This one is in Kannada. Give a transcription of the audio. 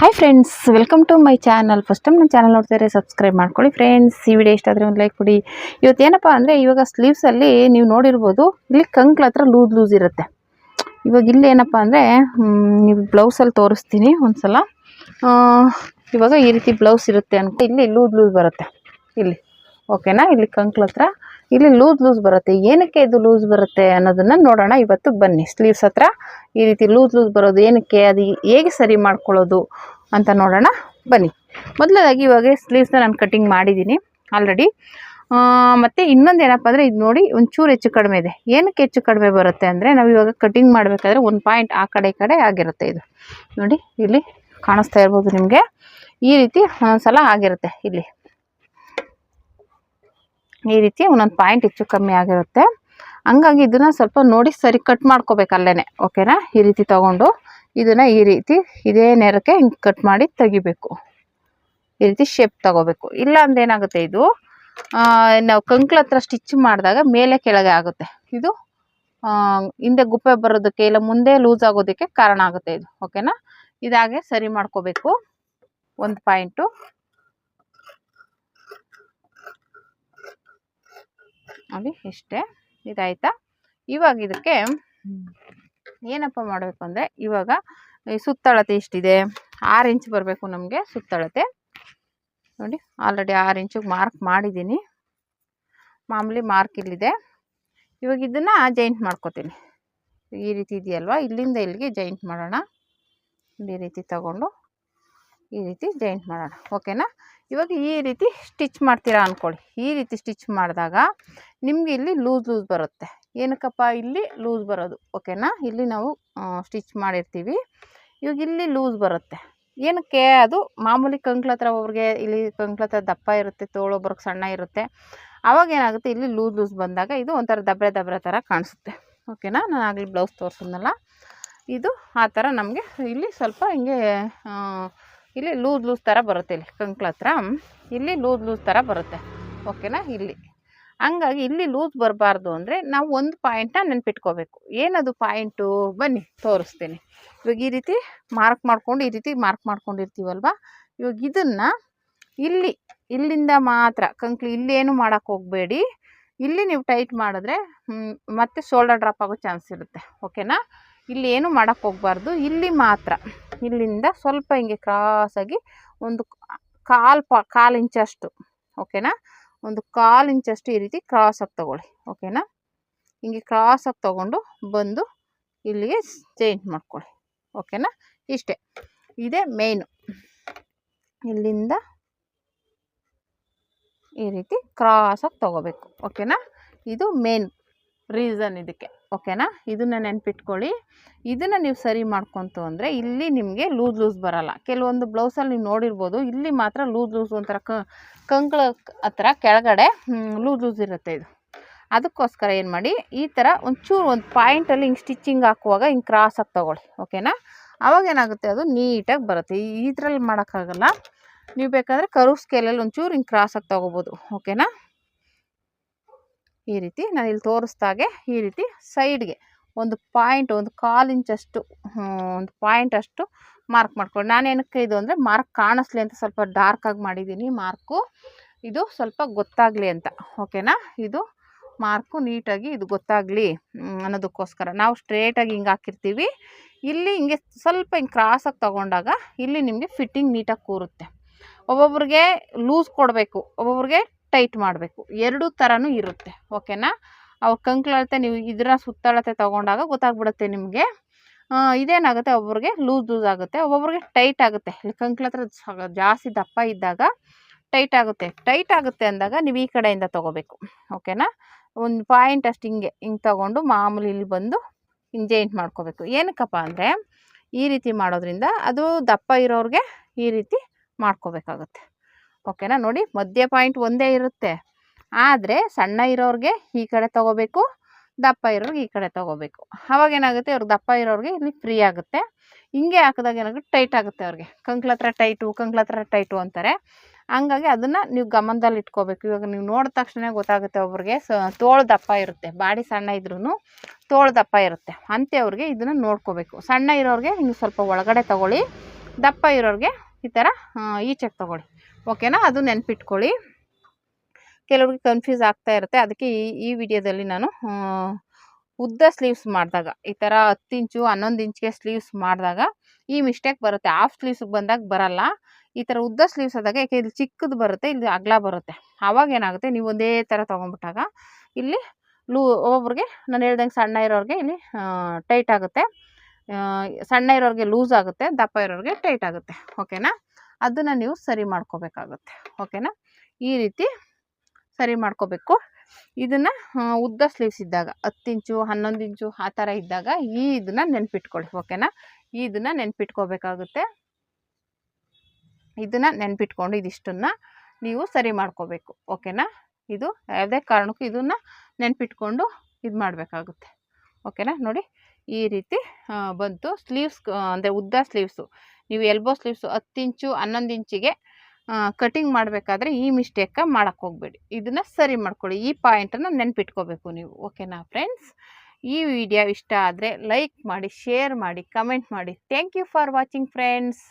Hi friends, welcome to my channel. First time ನನ್ನ ಚಾನಲ್ ನೋಡ್ತಾರೆ ಸಬ್ಸ್ಕ್ರೈಬ್ ಮಾಡ್ಕೊಳ್ಳಿ ಫ್ರೆಂಡ್ಸ್. ಈ ವಿಡಿಯೋ ಇಷ್ಟ ಆದರೆ ಒಂದು ಲೈಕ್ ಕೊಡಿ. ಇವತ್ತೇನಪ್ಪ ಅಂದರೆ ಇವಾಗ ಸ್ಲೀವ್ಸಲ್ಲಿ ನೀವು ನೋಡಿರ್ಬೋದು, ಇಲ್ಲಿ ಕಂಕ್ಳ ಹತ್ರ ಲೂಸ್ ಇರುತ್ತೆ. ಇವಾಗ ಇಲ್ಲಿ ಏನಪ್ಪ ಅಂದರೆ ನೀವು ಬ್ಲೌಸಲ್ಲಿ ತೋರಿಸ್ತೀನಿ ಒಂದು ಸಲ. ಇವಾಗ ಈ ರೀತಿ ಬ್ಲೌಸ್ ಇರುತ್ತೆ ಅನ್ಕೊ, ಇಲ್ಲಿ ಲೂಸ್ ಬರುತ್ತೆ ಇಲ್ಲಿ, ಓಕೆನಾ. ಇಲ್ಲಿ ಕಂಕ್ಳ ಹತ್ರ ಇಲ್ಲಿ ಲೂಸ್ ಬರುತ್ತೆ. ಏನಕ್ಕೆ ಇದು ಲೂಸ್ ಬರುತ್ತೆ ಅನ್ನೋದನ್ನು ನೋಡೋಣ ಇವತ್ತು. ಬನ್ನಿ, ಸ್ಲೀವ್ಸ್ ಹತ್ರ ಈ ರೀತಿ ಲೂಸ್ ಬರೋದು ಏನಕ್ಕೆ, ಅದು ಹೇಗೆ ಸರಿ ಮಾಡ್ಕೊಳ್ಳೋದು ಅಂತ ನೋಡೋಣ ಬನ್ನಿ. ಮೊದಲದಾಗಿ ಇವಾಗ ಸ್ಲೀವ್ಸ್ನ ನಾನು ಕಟ್ಟಿಂಗ್ ಮಾಡಿದ್ದೀನಿ ಆಲ್ರೆಡಿ. ಮತ್ತು ಇನ್ನೊಂದು ಏನಪ್ಪ ಅಂದರೆ ಇದು ನೋಡಿ ಒಂಚೂರು ಹೆಚ್ಚು ಕಡಿಮೆ ಇದೆ. ಏನಕ್ಕೆ ಹೆಚ್ಚು ಕಡಿಮೆ ಬರುತ್ತೆ ಅಂದರೆ, ನಾವು ಇವಾಗ ಕಟ್ಟಿಂಗ್ ಮಾಡಬೇಕಾದ್ರೆ ಒಂದು ಪಾಯಿಂಟ್ ಆ ಕಡೆ ಈ ಕಡೆ ಆಗಿರುತ್ತೆ. ಇದು ನೋಡಿ, ಇಲ್ಲಿ ಕಾಣಿಸ್ತಾ ಇರ್ಬೋದು ನಿಮಗೆ. ಈ ರೀತಿ ಒಂದೊಂದ್ಸಲ ಆಗಿರುತ್ತೆ. ಇಲ್ಲಿ ಈ ರೀತಿ ಒಂದೊಂದು ಪಾಯಿಂಟ್ ಹೆಚ್ಚು ಕಮ್ಮಿ ಆಗಿರುತ್ತೆ. ಹಂಗಾಗಿ ಇದನ್ನು ಸ್ವಲ್ಪ ನೋಡಿ ಸರಿ ಕಟ್ ಮಾಡ್ಕೋಬೇಕು ಅಲ್ಲೇ, ಓಕೆನಾ. ಈ ರೀತಿ ತೊಗೊಂಡು ಇದನ್ನು ಈ ರೀತಿ ಇದೇ ನೇರಕ್ಕೆ ಹಿಂಗೆ ಕಟ್ ಮಾಡಿ ತೆಗಿಬೇಕು. ಈ ರೀತಿ ಶೇಪ್ ತಗೋಬೇಕು. ಇಲ್ಲ ಅಂದ್ರೆ ಏನಾಗುತ್ತೆ, ಇದು ನಾವು ಕಂಕ್ಳ ಹತ್ರ ಸ್ಟಿಚ್ ಮಾಡಿದಾಗ ಮೇಲೆ ಕೆಳಗೆ ಆಗುತ್ತೆ. ಇದು ಹಿಂದೆ ಗುಪ್ಪೆ ಬರೋದಕ್ಕೆ ಇಲ್ಲ ಮುಂದೆ ಲೂಸ್ ಆಗೋದಕ್ಕೆ ಕಾರಣ ಆಗುತ್ತೆ ಇದು, ಓಕೆನಾ. ಇದಾಗೆ ಸರಿ ಮಾಡ್ಕೋಬೇಕು. ಒಂದು ಪಾಯಿಂಟು ನೋಡಿ, ಇಷ್ಟೇ. ಇದಾಯ್ತಾ. ಇವಾಗ ಇದಕ್ಕೆ ಏನಪ್ಪ ಮಾಡಬೇಕು ಅಂದರೆ, ಇವಾಗ ಈ ಸುತ್ತಳತೆ ಇಷ್ಟಿದೆ, 6 ಇಂಚ್ ಬರಬೇಕು ನಮಗೆ ಸುತ್ತಳತೆ. ನೋಡಿ, ಆಲ್ರೆಡಿ 6 ಇಂಚಿಗೆ ಮಾರ್ಕ್ ಮಾಡಿದ್ದೀನಿ. ಮಾಮೂಲಿ ಮಾರ್ಕ್ ಇಲ್ಲಿದೆ. ಇವಾಗ ಇದನ್ನು ಜಾಯಿಂಟ್ ಮಾಡ್ಕೋತೀನಿ. ಈ ರೀತಿ ಇದೆಯಲ್ವ, ಇಲ್ಲಿಂದ ಇಲ್ಲಿಗೆ ಜಾಯಿಂಟ್ ಮಾಡೋಣ. ಈ ರೀತಿ ತಗೊಂಡು ಈ ರೀತಿ ಜಾಯಿಂಟ್ ಮಾಡೋಣ, ಓಕೆನಾ. ಇವಾಗ ಈ ರೀತಿ ಸ್ಟಿಚ್ ಮಾಡ್ತೀರಾ ಅಂದ್ಕೊಳ್ಳಿ. ಈ ರೀತಿ ಸ್ಟಿಚ್ ಮಾಡಿದಾಗ ನಿಮಗೆ ಇಲ್ಲಿ ಲೂಸ್ ಬರುತ್ತೆ. ಏನಕ್ಕಪ್ಪ ಇಲ್ಲಿ ಲೂಸ್ ಬರೋದು, ಓಕೆನಾ. ಇಲ್ಲಿ ನಾವು ಸ್ಟಿಚ್ ಮಾಡಿರ್ತೀವಿ. ಇವಾಗ ಇಲ್ಲಿ ಲೂಸ್ ಬರುತ್ತೆ. ಏನಕ್ಕೆ, ಅದು ಮಾಮೂಲಿ ಕಂಕ್ಳ ಹತ್ರ ಒಬ್ರಿಗೆ ಇಲ್ಲಿ ಕಂಕ್ಳ ಹತ್ರ ದಪ್ಪ ಇರುತ್ತೆ, ತೋಳೊಬ್ರಿಗೆ ಸಣ್ಣ ಇರುತ್ತೆ. ಆವಾಗ ಏನಾಗುತ್ತೆ, ಇಲ್ಲಿ ಲೂಸ್ ಬಂದಾಗ ಇದು ಒಂಥರ ದಬ್ರೆ ಥರ ಕಾಣಿಸುತ್ತೆ, ಓಕೆನಾ. ನಾನು ಆಗಲಿ ಬ್ಲೌಸ್ ತೋರಿಸಿದ್ನಲ್ಲ, ಇದು ಆ ಥರ ನಮಗೆ ಇಲ್ಲಿ ಸ್ವಲ್ಪ ಹಿಂಗೆ ಇಲ್ಲಿ ಲೂಸ್ ಥರ ಬರುತ್ತೆ. ಇಲ್ಲಿ ಕಂಕ್ಳ ಹತ್ರ ಇಲ್ಲಿ ಲೂಸ್ ಥರ ಬರುತ್ತೆ, ಓಕೆನಾ. ಇಲ್ಲಿ ಹಂಗಾಗಿ ಇಲ್ಲಿ ಲೂಸ್ ಬರಬಾರ್ದು ಅಂದರೆ ನಾವು ಒಂದು ಪಾಯಿಂಟ್ನ ನೆನ್ಪಿಟ್ಕೋಬೇಕು. ಏನದು ಪಾಯಿಂಟು, ಬನ್ನಿ ತೋರಿಸ್ತೀನಿ. ಇವಾಗ ಈ ರೀತಿ ಮಾರ್ಕ್ ಮಾಡ್ಕೊಂಡು ಈ ರೀತಿ ಮಾರ್ಕ್ ಮಾಡ್ಕೊಂಡಿರ್ತೀವಲ್ವ. ಇವಾಗ ಇದನ್ನು ಇಲ್ಲಿಂದ ಮಾತ್ರ ಕಂಕ್ಳು ಇಲ್ಲೇನು ಮಾಡೋಕ್ಕೆ ಹೋಗಬೇಡಿ. ಇಲ್ಲಿ ನೀವು ಟೈಟ್ ಮಾಡಿದ್ರೆ ಮತ್ತೆ ಶೋಲ್ಡರ್ ಡ್ರಾಪ್ ಆಗೋ ಚಾನ್ಸ್ ಇರುತ್ತೆ, ಓಕೆನಾ. ಇಲ್ಲಿ ಏನು ಮಾಡೋಕ್ಕೆ ಹೋಗಬಾರ್ದು. ಇಲ್ಲಿ ಮಾತ್ರ ಇಲ್ಲಿಂದ ಸ್ವಲ್ಪ ಹಿಂಗೆ ಕ್ರಾಸಾಗಿ ಒಂದು ಕಾಲು ಇಂಚಷ್ಟು, ಓಕೆನಾ. ಒಂದು 1/4 ಇಂಚಷ್ಟು ಈ ರೀತಿ ಕ್ರಾಸಾಗಿ ತೊಗೊಳ್ಳಿ, ಓಕೆನಾ. ಹಿಂಗೆ ಕ್ರಾಸಾಗಿ ತೊಗೊಂಡು ಬಂದು ಇಲ್ಲಿಗೆ ಜಾಯಿಂಟ್ ಮಾಡ್ಕೊಳ್ಳಿ, ಓಕೆನಾ. ಇಷ್ಟೇ, ಇದೇ ಮೇಯ್ನು. ಇಲ್ಲಿಂದ ಈ ರೀತಿ ಕ್ರಾಸಾಗಿ ತೊಗೋಬೇಕು, ಓಕೆನಾ. ಇದು ಮೇನ್ ರೀಸನ್ ಇದಕ್ಕೆ, ಓಕೆನಾ. ಇದನ್ನು ನೆನ್ಪಿಟ್ಕೊಳ್ಳಿ. ಇದನ್ನು ನೀವು ಸರಿ ಮಾಡ್ಕೊತು ಅಂದರೆ ಇಲ್ಲಿ ನಿಮಗೆ ಲೂಸ್ ಬರೋಲ್ಲ. ಕೆಲವೊಂದು ಬ್ಲೌಸಲ್ಲಿ ನೀವು ನೋಡಿರ್ಬೋದು, ಇಲ್ಲಿ ಮಾತ್ರ ಲೂಸ್ ಒಂಥರ ಕಂಕ್ಳ ಹತ್ರ ಕೆಳಗಡೆ ಲೂಸ್ ಇರುತ್ತೆ. ಇದು ಅದಕ್ಕೋಸ್ಕರ ಏನು ಮಾಡಿ, ಈ ಥರ ಒಂಚೂರು ಒಂದು ಪಾಯಿಂಟಲ್ಲಿ ಹಿಂಗೆ ಸ್ಟಿಚಿಂಗ್ ಹಾಕುವಾಗ ಹಿಂಗೆ ಕ್ರಾಸಾಗಿ ತೊಗೊಳ್ಳಿ, ಓಕೆನಾ. ಆವಾಗ ಏನಾಗುತ್ತೆ, ಅದು ನೀಟಾಗಿ ಬರುತ್ತೆ. ಇದರಲ್ಲಿ ಮಾಡೋಕ್ಕಾಗಲ್ಲ. ನೀವು ಬೇಕಾದರೆ ಕರ್ವ್ ಸ್ಕೇಲಲ್ಲಿ ಒಂಚೂರು ಹಿಂಗೆ ಕ್ರಾಸಾಗಿ ತೊಗೋಬೋದು, ಓಕೆನಾ. ಈ ರೀತಿ ನಾನು ಇಲ್ಲಿ ತೋರಿಸ್ದಾಗೆ ಈ ರೀತಿ ಸೈಡ್ಗೆ ಒಂದು ಪಾಯಿಂಟ್, ಒಂದು 1/4 ಇಂಚಷ್ಟು ಒಂದು ಪಾಯಿಂಟ್ ಅಷ್ಟು ಮಾರ್ಕ್ ಮಾಡ್ಕೊಂಡು, ನಾನೇನಕ್ಕೆ ಇದು ಅಂದರೆ ಮಾರ್ಕ್ ಕಾಣಿಸ್ಲಿ ಅಂತ ಸ್ವಲ್ಪ ಡಾರ್ಕಾಗಿ ಮಾಡಿದ್ದೀನಿ ಮಾರ್ಕು. ಇದು ಸ್ವಲ್ಪ ಗೊತ್ತಾಗಲಿ ಅಂತ, ಓಕೆನಾ. ಇದು ಮಾರ್ಕು ನೀಟಾಗಿ ಇದು ಗೊತ್ತಾಗಲಿ ಅನ್ನೋದಕ್ಕೋಸ್ಕರ ನಾವು ಸ್ಟ್ರೇಟಾಗಿ ಹಿಂಗೆ ಹಾಕಿರ್ತೀವಿ. ಇಲ್ಲಿ ಹಿಂಗೆ ಸ್ವಲ್ಪ ಹಿಂಗೆ ಕ್ರಾಸಾಗಿ ತೊಗೊಂಡಾಗ ಇಲ್ಲಿ ನಿಮಗೆ ಫಿಟ್ಟಿಂಗ್ ನೀಟಾಗಿ ಕೂರುತ್ತೆ. ಒಬ್ಬೊಬ್ರಿಗೆ ಲೂಸ್ ಕೊಡಬೇಕು, ಒಬ್ಬೊಬ್ರಿಗೆ ಟೈಟ್ ಮಾಡಬೇಕು, ಎರಡೂ ಥರನೂ ಇರುತ್ತೆ, ಓಕೆನಾ. ಅವ್ರ ಕಂಕ್ಳತೆ ನೀವು ಇದರ ಸುತ್ತಳತೆ ತೊಗೊಂಡಾಗ ಗೊತ್ತಾಗ್ಬಿಡುತ್ತೆ ನಿಮಗೆ. ಇದೇನಾಗುತ್ತೆ, ಒಬ್ಬೊಬ್ರಿಗೆ ಲೂಸ್ ಆಗುತ್ತೆ, ಒಬ್ಬೊಬ್ರಿಗೆ ಟೈಟ್ ಆಗುತ್ತೆ. ಇಲ್ಲಿ ಕಂಕ್ಳ ಹತ್ರ ಜಾಸ್ತಿ ದಪ್ಪ ಇದ್ದಾಗ ಟೈಟ್ ಆಗುತ್ತೆ ಅಂದಾಗ ನೀವು ಈ ಕಡೆಯಿಂದ ತೊಗೋಬೇಕು, ಓಕೆನಾ. ಒಂದು ಪಾಯಿಂಟ್ ಅಷ್ಟು ಹಿಂಗೆ ತೊಗೊಂಡು ಮಾಮೂಲಿ ಇಲ್ಲಿ ಬಂದು ಹಿಂಗೆ ಜಾಯಿಂಟ್ ಮಾಡ್ಕೋಬೇಕು. ಏನಕ್ಕಪ್ಪ ಅಂದರೆ ಈ ರೀತಿ ಮಾಡೋದ್ರಿಂದ ಅದು ದಪ್ಪ ಇರೋರಿಗೆ ಈ ರೀತಿ ಮಾಡ್ಕೋಬೇಕಾಗುತ್ತೆ, ಓಕೆನಾ. ನೋಡಿ, ಮಧ್ಯ ಪಾಯಿಂಟ್ ಒಂದೇ ಇರುತ್ತೆ, ಆದರೆ ಸಣ್ಣ ಇರೋರಿಗೆ ಈ ಕಡೆ ತೊಗೋಬೇಕು, ದಪ್ಪ ಇರೋರಿಗೆ ಈ ಕಡೆ ತೊಗೋಬೇಕು. ಆವಾಗ ಏನಾಗುತ್ತೆ, ಅವ್ರಿಗೆ ದಪ್ಪ ಇರೋರಿಗೆ ಇಲ್ಲಿ ಫ್ರೀ ಆಗುತ್ತೆ. ಹಿಂಗೆ ಹಾಕಿದಾಗ ಏನಾಗುತ್ತೆ, ಟೈಟ್ ಆಗುತ್ತೆ ಅವ್ರಿಗೆ. ಕಂಕ್ಳ ಹತ್ರ ಟೈಟು ಅಂತಾರೆ. ಹಂಗಾಗಿ ಅದನ್ನು ನೀವು ಗಮನದಲ್ಲಿ ಇಟ್ಕೋಬೇಕು. ಇವಾಗ ನೀವು ನೋಡಿದ ತಕ್ಷಣ ಗೊತ್ತಾಗುತ್ತೆ, ಒಬ್ರಿಗೆ ತೋಳು ದಪ್ಪ ಇರುತ್ತೆ, ಬಾಡಿ ಸಣ್ಣ ಇದ್ರೂ ತೋಳು ದಪ್ಪ ಇರುತ್ತೆ, ಅಂಥವ್ರಿಗೆ ಇದನ್ನು ನೋಡ್ಕೋಬೇಕು. ಸಣ್ಣ ಇರೋರಿಗೆ ಹಿಂಗೆ ಸ್ವಲ್ಪ ಒಳಗಡೆ ತೊಗೊಳ್ಳಿ, ದಪ್ಪ ಇರೋರಿಗೆ ಈ ಥರ ಈ ಚೆಕ್ ತೊಗೊಳ್ಳಿ, ಓಕೆನಾ. ಅದು ನೆನ್ಪಿಟ್ಕೊಳ್ಳಿ. ಕೆಲವ್ರಿಗೆ ಕನ್ಫ್ಯೂಸ್ ಆಗ್ತಾ ಇರುತ್ತೆ, ಅದಕ್ಕೆ ಈ ವಿಡಿಯೋದಲ್ಲಿ ನಾನು ಉದ್ದ ಸ್ಲೀವ್ಸ್ ಮಾಡಿದಾಗ ಈ ಥರ 10 ಇಂಚು 11 ಇಂಚ್ಗೆ ಸ್ಲೀವ್ಸ್ ಮಾಡಿದಾಗ ಈ ಮಿಸ್ಟೇಕ್ ಬರುತ್ತೆ. ಹಾಫ್ ಸ್ಲೀವ್ಸ್ಗೆ ಬಂದಾಗ ಬರಲ್ಲ. ಈ ಥರ ಉದ್ದ ಸ್ಲೀವ್ಸ್ ಆದಾಗ, ಯಾಕೆ ಇಲ್ಲಿ ಚಿಕ್ಕದು ಬರುತ್ತೆ, ಇಲ್ಲಿ ಅಗಲ ಬರುತ್ತೆ. ಆವಾಗ ಏನಾಗುತ್ತೆ, ನೀವು ಒಂದೇ ಥರ ತೊಗೊಂಡ್ಬಿಟ್ಟಾಗ ಇಲ್ಲಿ ಒಬ್ಬೊಬ್ರಿಗೆ ನಾನು ಹೇಳ್ದಂಗೆ ಸಣ್ಣ ಇರೋರಿಗೆ ಇಲ್ಲಿ ಟೈಟ್ ಆಗುತ್ತೆ, ಸಣ್ಣ ಇರೋರಿಗೆ ಲೂಸ್ ಆಗುತ್ತೆ, ದಪ್ಪ ಇರೋರಿಗೆ ಟೈಟ್ ಆಗುತ್ತೆ, ಓಕೆನಾ. ಅದನ್ನು ನೀವು ಸರಿ ಮಾಡ್ಕೋಬೇಕಾಗುತ್ತೆ, ಓಕೆನಾ. ಈ ರೀತಿ ಸರಿ ಮಾಡ್ಕೋಬೇಕು. ಇದನ್ನು ಉದ್ದ ಸ್ಲೀವ್ಸ್ ಇದ್ದಾಗ 10 ಇಂಚು 11 ಇಂಚು ಆ ಥರ ಇದ್ದಾಗ ಇದನ್ನು ನೆನ್ಪಿಟ್ಕೊಳ್ಳಿ, ಓಕೆನಾ. ಇದನ್ನು ನೆನ್ಪಿಟ್ಕೋಬೇಕಾಗುತ್ತೆ. ಇದನ್ನು ನೆನ್ಪಿಟ್ಕೊಂಡು ಇದಿಷ್ಟನ್ನು ನೀವು ಸರಿ ಮಾಡ್ಕೋಬೇಕು, ಓಕೆನಾ. ಇದು ಯಾವುದೇ ಕಾರಣಕ್ಕೂ ಇದನ್ನು ನೆನ್ಪಿಟ್ಕೊಂಡು ಇದು ಮಾಡಬೇಕಾಗುತ್ತೆ, ಓಕೆನಾ. ನೋಡಿ ಈ ರೀತಿ ಬಂತು ಸ್ಲೀವ್ಸ್, ಅಂದರೆ ಉದ್ದ ಸ್ಲೀವ್ಸು. ನೀವು ಎಲ್ಬೋ ಸ್ಲೀವ್ಸು 10 ಇಂಚು 11 ಇಂಚಿಗೆ ಕಟಿಂಗ್ ಮಾಡಬೇಕಾದ್ರೆ ಈ ಮಿಸ್ಟೇಕ ಮಾಡೋಕ್ಕೆ ಹೋಗಬೇಡಿ. ಇದನ್ನು ಸರಿ ಮಾಡ್ಕೊಳ್ಳಿ. ಈ ಪಾಯಿಂಟನ್ನು ನೆನ್ಪಿಟ್ಕೋಬೇಕು ನೀವು, ಓಕೆನಾ ಫ್ರೆಂಡ್ಸ್. ಈ ವಿಡಿಯೋ ಇಷ್ಟ ಆದರೆ ಲೈಕ್ ಮಾಡಿ, ಶೇರ್ ಮಾಡಿ, ಕಮೆಂಟ್ ಮಾಡಿ. Thank you for watching friends.